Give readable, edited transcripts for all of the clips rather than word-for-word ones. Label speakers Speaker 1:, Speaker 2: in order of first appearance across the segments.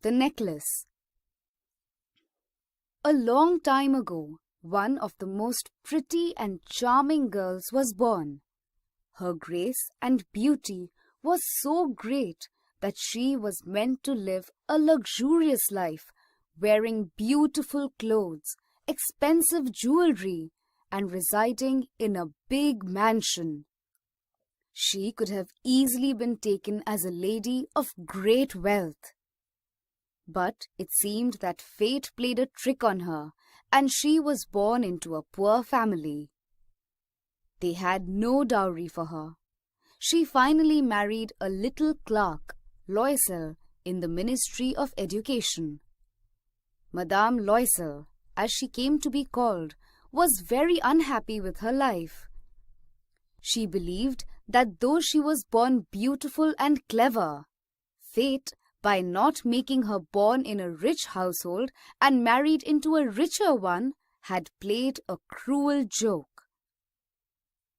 Speaker 1: The necklace. A long time ago, one of the most pretty and charming girls was born. Her grace and beauty was so great that she was meant to live a luxurious life, wearing beautiful clothes, expensive jewelry, and residing in a big mansion. She could have easily been taken as a lady of great wealth. But it seemed that fate played a trick on her, and she was born into a poor family. They had no dowry for her. She finally married a little clerk, Loisel, in the Ministry of Education. Madame Loisel, as she came to be called, was very unhappy with her life. She believed that though she was born beautiful and clever, fate, by not making her born in a rich household and married into a richer one, had played a cruel joke.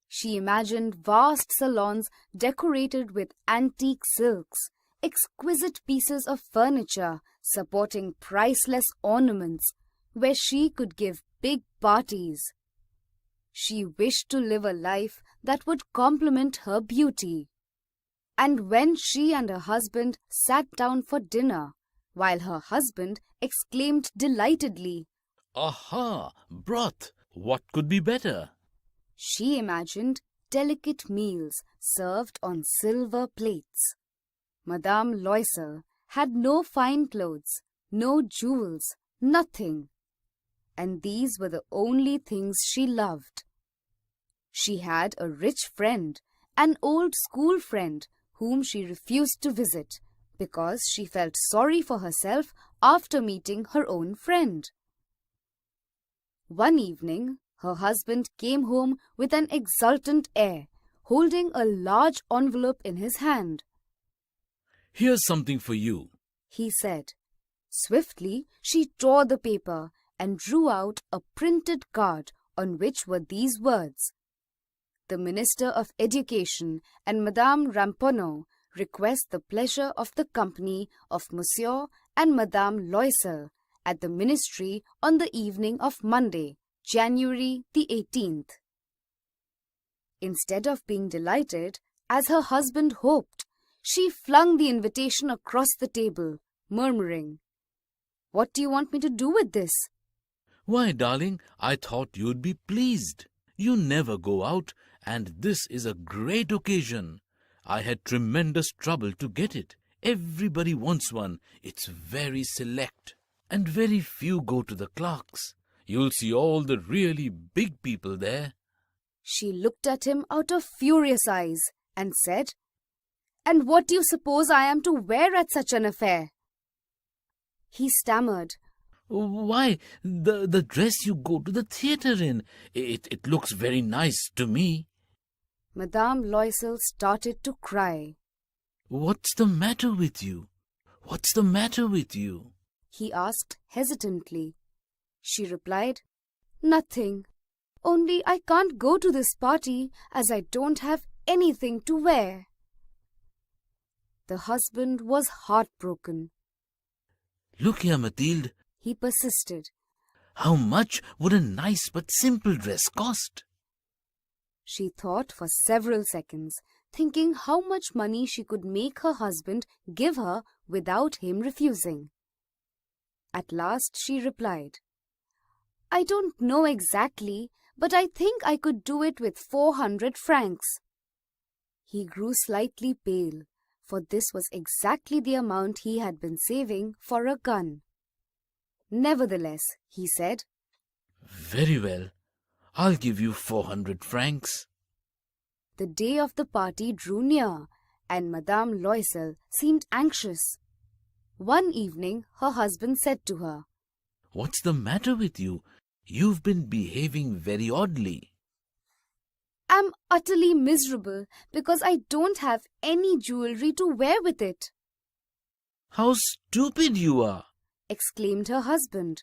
Speaker 1: She imagined vast salons decorated with antique silks, exquisite pieces of furniture supporting priceless ornaments, where she could give big parties. She wished to live a life that would complement her beauty. And when she and her husband sat down for dinner, while her husband exclaimed delightedly,
Speaker 2: "Aha! Broth! What could be better?"
Speaker 1: she imagined delicate meals served on silver plates. Madame Loisel had no fine clothes, no jewels, nothing. And these were the only things she loved. She had a rich friend, an old school friend, whom she refused to visit because she felt sorry for herself after meeting her own friend. One evening, her husband came home with an exultant air, holding a large envelope in his hand.
Speaker 2: "Here's something for you,"
Speaker 1: he said. Swiftly, she tore the paper and drew out a printed card on which were these words: "The Minister of Education and Madame Ramponneau request the pleasure of the company of Monsieur and Madame Loisel at the Ministry on the evening of Monday, January the 18th. Instead of being delighted, as her husband hoped, she flung the invitation across the table, murmuring, "What do you want me to do with this?"
Speaker 2: "Why, darling, I thought you'd be pleased. You never go out, and this is a great occasion. I had tremendous trouble to get it. Everybody wants one. It's very select, and very few go to the clerks. You'll see all the really big people there."
Speaker 1: She looked at him out of furious eyes and said, "And what do you suppose I am to wear at such an affair?" He stammered,
Speaker 2: "Why, the dress you go to the theatre in. It looks very nice to me."
Speaker 1: Madame Loisel started to cry.
Speaker 2: "What's the matter with you? What's the matter with you?"
Speaker 1: he asked hesitantly. She replied, "Nothing. Only I can't go to this party as I don't have anything to wear." The husband was heartbroken.
Speaker 2: "Look here, Mathilde,"
Speaker 1: he persisted.
Speaker 2: "How much would a nice but simple dress cost?"
Speaker 1: She thought for several seconds, thinking how much money she could make her husband give her without him refusing. At last she replied, "I don't know exactly, but I think I could do it with 400 francs. He grew slightly pale, for this was exactly the amount he had been saving for a gun. Nevertheless, he said,
Speaker 2: "Very well. I'll give you 400 francs.
Speaker 1: The day of the party drew near, and Madame Loisel seemed anxious. One evening, her husband said to her,
Speaker 2: "What's the matter with you? You've been behaving very oddly."
Speaker 1: "I'm utterly miserable because I don't have any jewelry to wear with it,"
Speaker 2: "How stupid you are!"
Speaker 1: exclaimed her husband.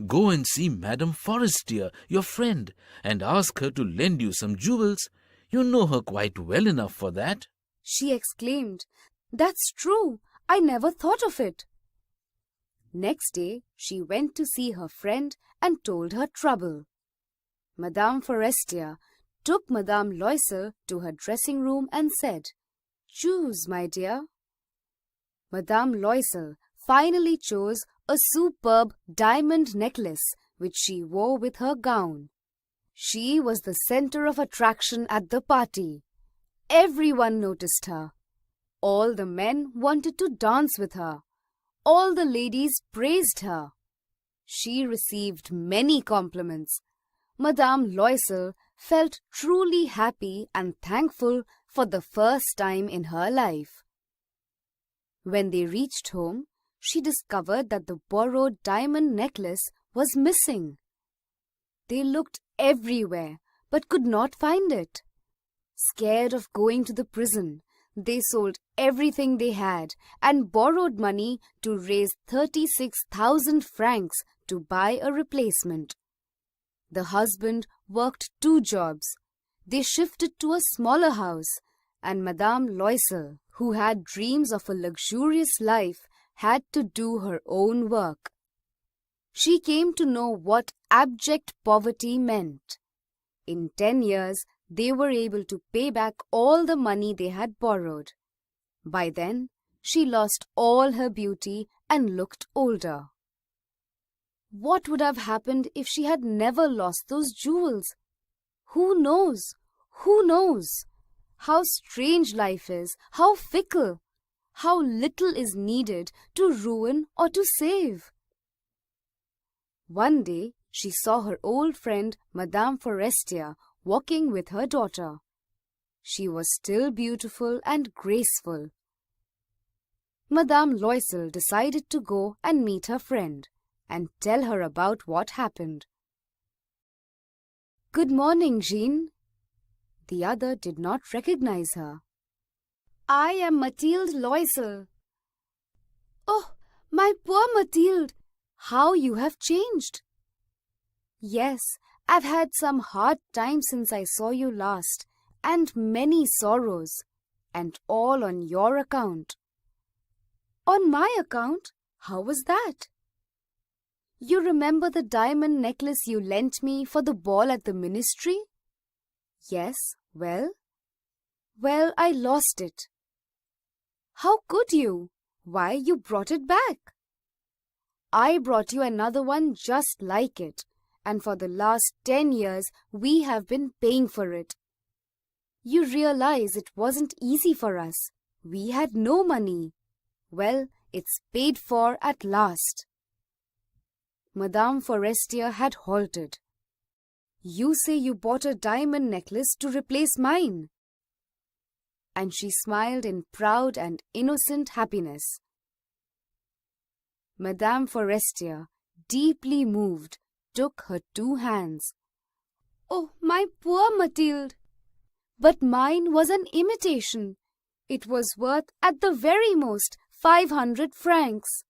Speaker 2: "Go and see Madame Forestier, your friend, and ask her to lend you some jewels. You know her quite well enough for that."
Speaker 1: She exclaimed, "That's true. I never thought of it." Next day, she went to see her friend and told her trouble. Madame Forestier took Madame Loisel to her dressing room and said, "Choose, my dear." Madame Loisel finally chose a superb diamond necklace which she wore with her gown. She was the center of attraction at the party. Everyone noticed her. All the men wanted to dance with her. All the ladies praised her. She received many compliments. Madame Loisel felt truly happy and thankful for the first time in her life. When they reached home, she discovered that the borrowed diamond necklace was missing. They looked everywhere but could not find it. Scared of going to the prison, they sold everything they had and borrowed money to raise 36,000 francs to buy a replacement. The husband worked 2 jobs. They shifted to a smaller house, and Madame Loisel, who had dreams of a luxurious life, had to do her own work. She came to know what abject poverty meant. In 10 years, they were able to pay back all the money they had borrowed. By then, she lost all her beauty and looked older. What would have happened if she had never lost those jewels? Who knows? Who knows? How strange life is, how fickle, how little is needed to ruin or to save. One day, she saw her old friend Madame Forestier walking with her daughter. She was still beautiful and graceful. Madame Loisel decided to go and meet her friend and tell her about what happened. "Good morning, Jean." The other did not recognize her. "I am Mathilde Loisel." "Oh, my poor Mathilde, how you have changed." "Yes, I've had some hard times since I saw you last, and many sorrows, and all on your account." "On my account? How was that?" "You remember the diamond necklace you lent me for the ball at the ministry?" "Yes, well?" "Well, I lost it." "How could you? Why, you brought it back." "I brought you another one just like it, and for the last 10 years we have been paying for it. You realize it wasn't easy for us. We had no money. Well, it's paid for at last." Madame Forestier had halted. "You say you bought a diamond necklace to replace mine." And she smiled in proud and innocent happiness. Madame Forestier, deeply moved, took her 2 hands. "Oh, my poor Mathilde! But mine was an imitation. It was worth at the very most 500 francs.